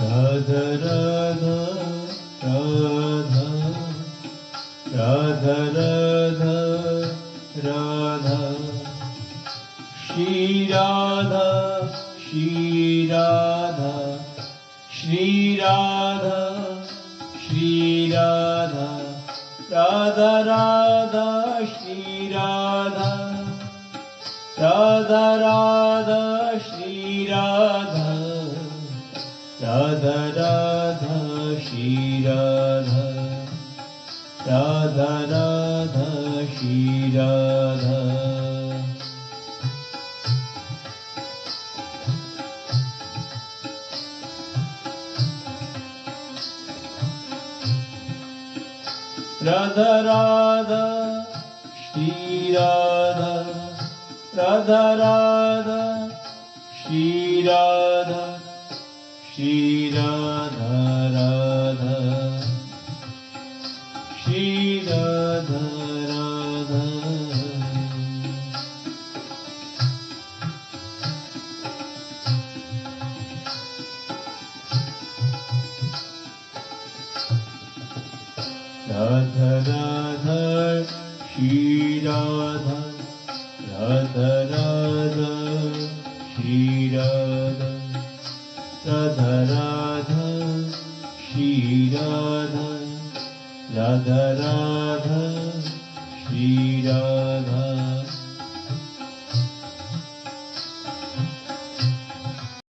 Radha Radha Radha Radha Radha Radha Shri Radha Shri Radha Shri Radha Shri Radha Radha Radha Shri Radha Radha Radha Shri Radha Radha Radha Shri Radha Radha Radha Shri Radha Radha Radha Shri Radha Radha Radha Shri Radha Shri Radha Radha Shri Radha Radha Radha Radha Shri Radha Radha Radha Shri Radha Radha Radha Shri Radha Radha Radha Shri Radha